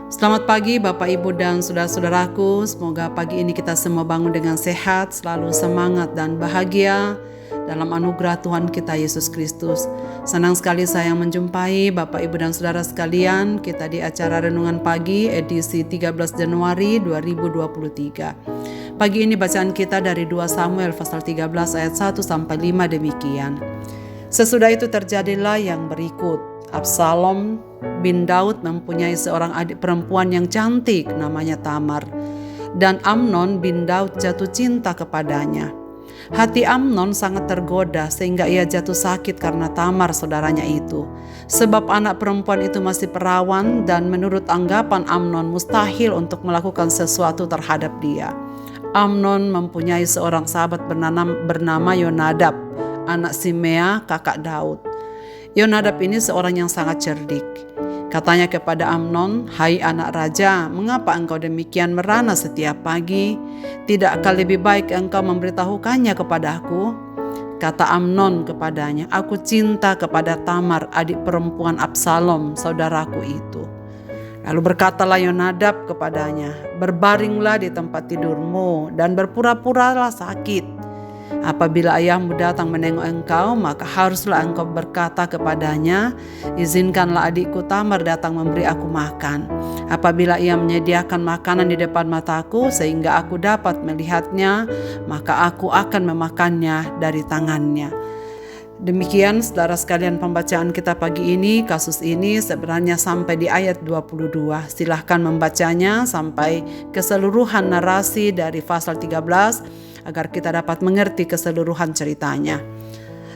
Selamat pagi Bapak Ibu dan saudara-saudaraku. Semoga pagi ini kita semua bangun dengan sehat, selalu semangat dan bahagia dalam anugerah Tuhan kita Yesus Kristus. Senang sekali saya menjumpai Bapak Ibu dan saudara sekalian. Kita di acara Renungan Pagi edisi 13 Januari 2023. Pagi ini bacaan kita dari 2 Samuel pasal 13 ayat 1 sampai 5 demikian. Sesudah itu terjadilah yang berikut. Absalom bin Daud mempunyai seorang adik perempuan yang cantik namanya Tamar. Dan Amnon bin Daud jatuh cinta kepadanya. Hati Amnon sangat tergoda sehingga ia jatuh sakit karena Tamar saudaranya itu. Sebab anak perempuan itu masih perawan dan menurut anggapan Amnon mustahil untuk melakukan sesuatu terhadap dia. Amnon mempunyai seorang sahabat bernama Yonadab, anak Simea, kakak Daud. Yonadab ini seorang yang sangat cerdik. Katanya kepada Amnon, "Hai anak raja, mengapa engkau demikian merana setiap pagi? Tidakkah lebih baik engkau memberitahukannya kepadaku?" Kata Amnon kepadanya, "Aku cinta kepada Tamar, adik perempuan Absalom, saudaraku itu." Lalu berkatalah Yonadab kepadanya, "Berbaringlah di tempat tidurmu dan berpura-puralah sakit. Apabila ayahmu datang menengok engkau, maka haruslah engkau berkata kepadanya, 'Izinkanlah adikku Tamar datang memberi aku makan.' Apabila ia menyediakan makanan di depan mataku sehingga aku dapat melihatnya, maka aku akan memakannya dari tangannya." Demikian saudara sekalian pembacaan kita pagi ini. Kasus ini sebenarnya sampai di ayat 22. Silahkan membacanya sampai keseluruhan narasi dari pasal 13 agar kita dapat mengerti keseluruhan ceritanya.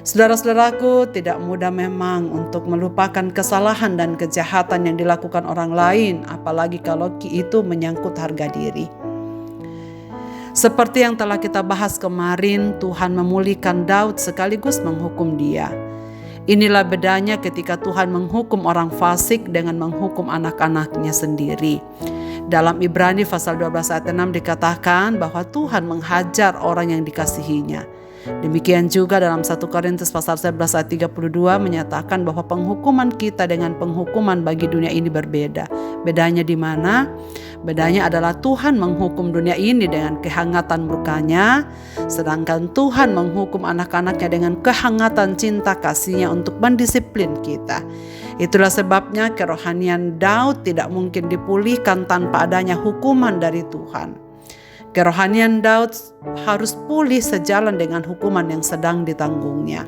Saudara-saudaraku, tidak mudah memang untuk melupakan kesalahan dan kejahatan yang dilakukan orang lain, apalagi kalau itu menyangkut harga diri. Seperti yang telah kita bahas kemarin, Tuhan memulihkan Daud sekaligus menghukum dia. Inilah bedanya ketika Tuhan menghukum orang fasik dengan menghukum anak-anaknya sendiri. Dalam Ibrani pasal 12 ayat 6 dikatakan bahwa Tuhan menghajar orang yang dikasihinya. Demikian juga dalam 1 Korintus pasal 11 ayat 32 menyatakan bahwa penghukuman kita dengan penghukuman bagi dunia ini berbeda. Bedanya di mana? Bedanya adalah Tuhan menghukum dunia ini dengan kehangatan murkanya, sedangkan Tuhan menghukum anak-anaknya dengan kehangatan cinta kasihnya untuk mendisiplin kita. Itulah sebabnya kerohanian Daud tidak mungkin dipulihkan tanpa adanya hukuman dari Tuhan. Kerohanian Daud harus pulih sejalan dengan hukuman yang sedang ditanggungnya.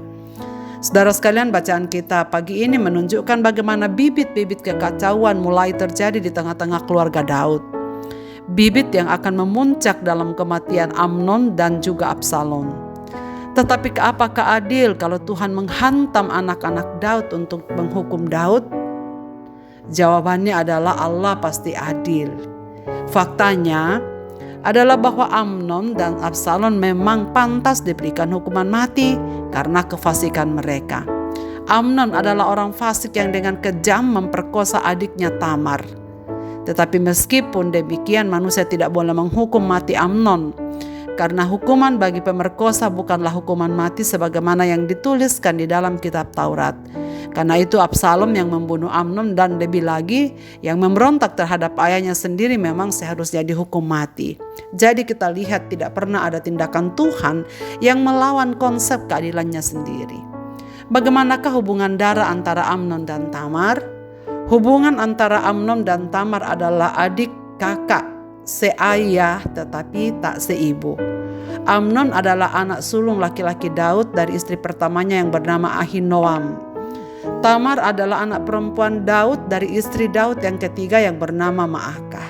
Saudara sekalian, bacaan kita pagi ini menunjukkan bagaimana bibit-bibit kekacauan mulai terjadi di tengah-tengah keluarga Daud. Bibit yang akan memuncak dalam kematian Amnon dan juga Absalom. Tetapi apakah adil kalau Tuhan menghantam anak-anak Daud untuk menghukum Daud? Jawabannya adalah Allah pasti adil. Faktanya adalah bahwa Amnon dan Absalom memang pantas diberikan hukuman mati karena kefasikan mereka. Amnon adalah orang fasik yang dengan kejam memperkosa adiknya Tamar. Tetapi meskipun demikian, manusia tidak boleh menghukum mati Amnon. Karena hukuman bagi pemerkosa bukanlah hukuman mati sebagaimana yang dituliskan di dalam kitab Taurat. Karena itu Absalom yang membunuh Amnon dan lebih lagi yang memberontak terhadap ayahnya sendiri memang seharusnya dihukum mati. Jadi kita lihat tidak pernah ada tindakan Tuhan yang melawan konsep keadilannya sendiri. Bagaimanakah hubungan darah antara Amnon dan Tamar? Hubungan antara Amnon dan Tamar adalah adik kakak, seayah tetapi tak seibu. Amnon adalah anak sulung laki-laki Daud dari istri pertamanya yang bernama Ahinoam. Tamar adalah anak perempuan Daud dari istri Daud yang ketiga yang bernama Maakah.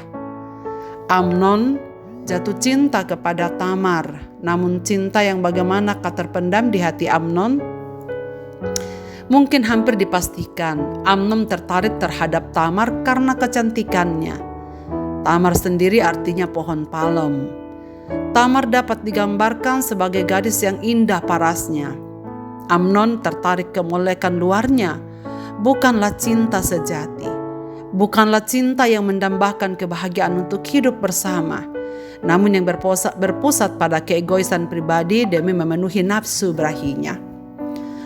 Amnon jatuh cinta kepada Tamar, namun cinta yang bagaimana terpendam di hati Amnon? Mungkin hampir dipastikan Amnon tertarik terhadap Tamar karena kecantikannya. Tamar sendiri artinya pohon palem. Tamar dapat digambarkan sebagai gadis yang indah parasnya. Amnon tertarik kemolekan luarnya. Bukanlah cinta sejati. Bukanlah cinta yang mendambakan kebahagiaan untuk hidup bersama. Namun yang berpusat pada keegoisan pribadi demi memenuhi nafsu berahinya.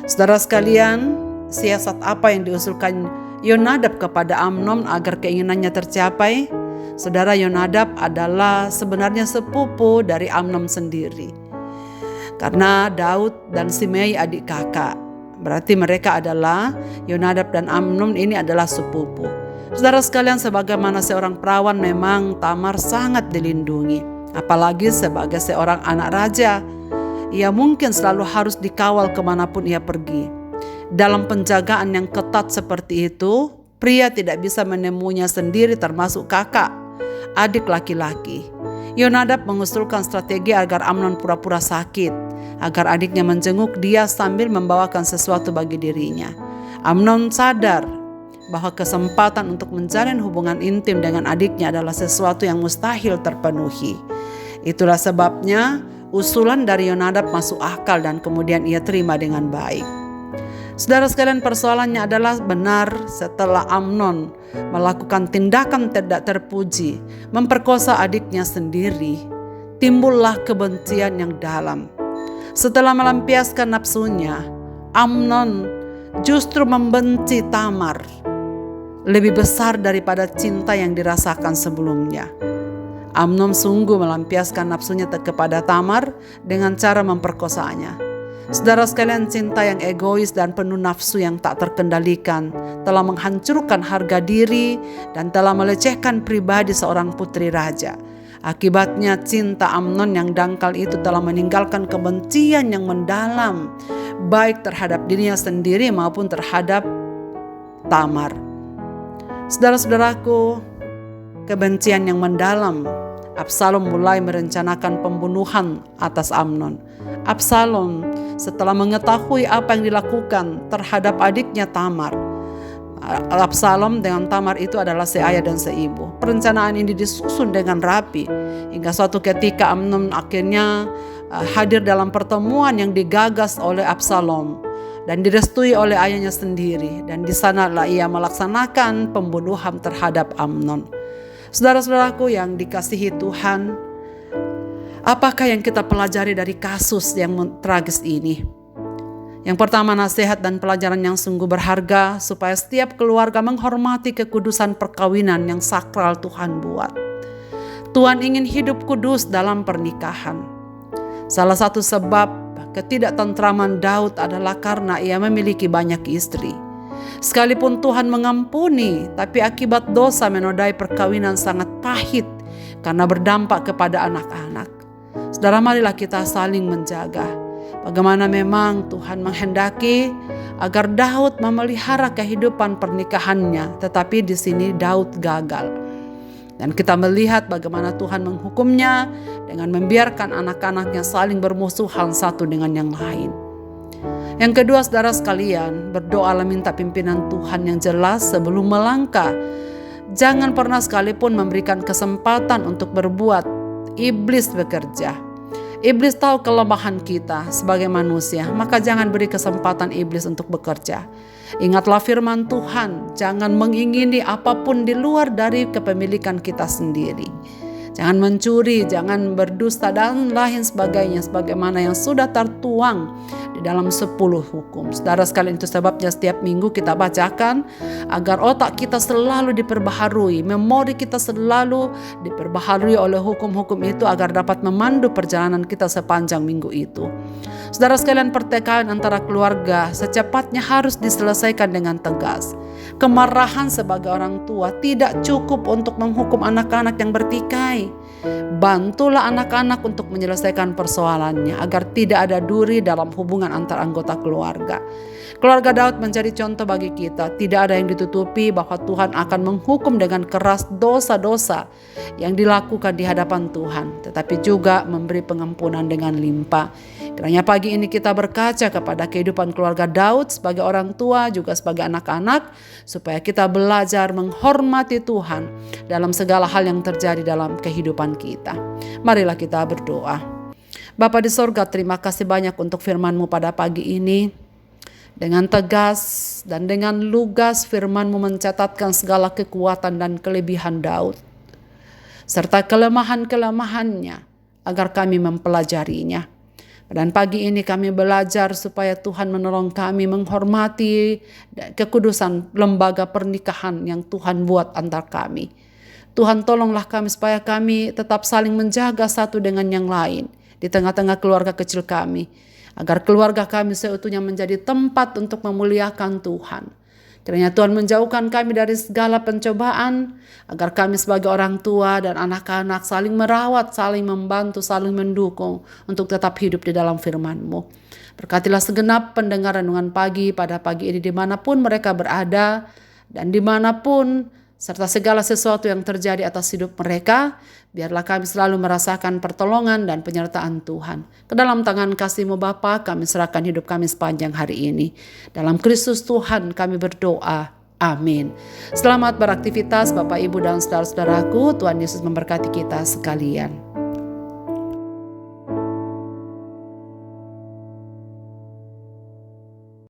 Saudara sekalian, siasat apa yang diusulkan Yonadab kepada Amnon agar keinginannya tercapai? Saudara, Yonadab adalah sebenarnya sepupu dari Amnon sendiri. Karena Daud dan Simei adik kakak, berarti mereka adalah Yonadab dan Amnon ini adalah sepupu. Saudara sekalian, sebagaimana seorang perawan memang Tamar sangat dilindungi. Apalagi sebagai seorang anak raja, ia mungkin selalu harus dikawal kemanapun ia pergi. Dalam penjagaan yang ketat seperti itu, pria tidak bisa menemuinya sendiri termasuk kakak, adik laki-laki. Yonadab mengusulkan strategi agar Amnon pura-pura sakit, agar adiknya menjenguk dia sambil membawakan sesuatu bagi dirinya. Amnon sadar bahwa kesempatan untuk menjalin hubungan intim dengan adiknya adalah sesuatu yang mustahil terpenuhi. Itulah sebabnya usulan dari Yonadab masuk akal dan kemudian ia terima dengan baik. Saudara sekalian, persoalannya adalah benar setelah Amnon melakukan tindakan tidak terpuji, memperkosa adiknya sendiri, timbullah kebencian yang dalam. Setelah melampiaskan nafsunya, Amnon justru membenci Tamar lebih besar daripada cinta yang dirasakan sebelumnya. Amnon sungguh melampiaskan nafsunya kepada Tamar dengan cara memperkosanya. Saudara sekalian, cinta yang egois dan penuh nafsu yang tak terkendalikan telah menghancurkan harga diri dan telah melecehkan pribadi seorang putri raja. Akibatnya cinta Amnon yang dangkal itu telah meninggalkan kebencian yang mendalam, baik terhadap dirinya sendiri maupun terhadap Tamar. Saudara-saudaraku, kebencian yang mendalam. Absalom mulai merencanakan pembunuhan atas Amnon. Absalom setelah mengetahui apa yang dilakukan terhadap adiknya Tamar. Absalom dengan Tamar itu adalah seayah dan seibu. Perencanaan ini disusun dengan rapi hingga suatu ketika Amnon akhirnya hadir dalam pertemuan yang digagas oleh Absalom dan direstui oleh ayahnya sendiri, dan di sanalah ia melaksanakan pembunuhan terhadap Amnon. Saudara-saudaraku yang dikasihi Tuhan, apakah yang kita pelajari dari kasus yang tragis ini? Yang pertama, nasihat dan pelajaran yang sungguh berharga supaya setiap keluarga menghormati kekudusan perkawinan yang sakral Tuhan buat. Tuhan ingin hidup kudus dalam pernikahan. Salah satu sebab ketidaktentraman Daud adalah karena ia memiliki banyak istri. Sekalipun Tuhan mengampuni, tapi akibat dosa menodai perkawinan sangat pahit karena berdampak kepada anak-anak. Saudara, marilah kita saling menjaga. Bagaimana memang Tuhan menghendaki agar Daud memelihara kehidupan pernikahannya, tetapi di sini Daud gagal. Dan kita melihat bagaimana Tuhan menghukumnya dengan membiarkan anak-anaknya saling bermusuhan satu dengan yang lain. Yang kedua, saudara sekalian, berdoalah minta pimpinan Tuhan yang jelas sebelum melangkah. Jangan pernah sekalipun memberikan kesempatan untuk berbuat. Iblis bekerja. Iblis tahu kelemahan kita sebagai manusia, maka jangan beri kesempatan iblis untuk bekerja. Ingatlah firman Tuhan, jangan mengingini apapun di luar dari kepemilikan kita sendiri. Jangan mencuri, jangan berdusta dan lain sebagainya, sebagaimana yang sudah tertuang di dalam 10 hukum. Saudara sekalian, itu sebabnya setiap minggu kita bacakan agar otak kita selalu diperbaharui, memori kita selalu diperbaharui oleh hukum-hukum itu agar dapat memandu perjalanan kita sepanjang minggu itu. Saudara sekalian, pertikaian antara keluarga secepatnya harus diselesaikan dengan tegas. Kemarahan sebagai orang tua tidak cukup untuk menghukum anak-anak yang bertikai. Bantulah anak-anak untuk menyelesaikan persoalannya agar tidak ada duri dalam hubungan antar anggota keluarga. Keluarga Daud menjadi contoh bagi kita. Tidak ada yang ditutupi bahwa Tuhan akan menghukum dengan keras dosa-dosa yang dilakukan di hadapan Tuhan, tetapi juga memberi pengampunan dengan limpah. Kiranya pagi ini kita berkaca kepada kehidupan keluarga Daud sebagai orang tua juga sebagai anak-anak, supaya kita belajar menghormati Tuhan dalam segala hal yang terjadi dalam kehidupan kita. Marilah kita berdoa. Bapa di sorga, terima kasih banyak untuk firman-Mu pada pagi ini. Dengan tegas dan dengan lugas firman-Mu mencatatkan segala kekuatan dan kelebihan Daud, serta kelemahan-kelemahannya agar kami mempelajarinya. Dan pagi ini kami belajar supaya Tuhan menolong kami menghormati kekudusan lembaga pernikahan yang Tuhan buat antar kami. Tuhan tolonglah kami supaya kami tetap saling menjaga satu dengan yang lain di tengah-tengah keluarga kecil kami. Agar keluarga kami seutuhnya menjadi tempat untuk memuliakan Tuhan. Kiranya Tuhan menjauhkan kami dari segala pencobaan, agar kami sebagai orang tua dan anak-anak saling merawat, saling membantu, saling mendukung untuk tetap hidup di dalam firman-Mu. Berkatilah segenap pendengar renungan pagi pada pagi ini dimanapun mereka berada dan dimanapun, serta segala sesuatu yang terjadi atas hidup mereka, biarlah kami selalu merasakan pertolongan dan penyertaan Tuhan. Ke dalam tangan kasih-Mu Bapa, kami serahkan hidup kami sepanjang hari ini. Dalam Kristus Tuhan kami berdoa. Amin. Selamat beraktivitas Bapak, Ibu, dan saudara-saudaraku. Tuhan Yesus memberkati kita sekalian.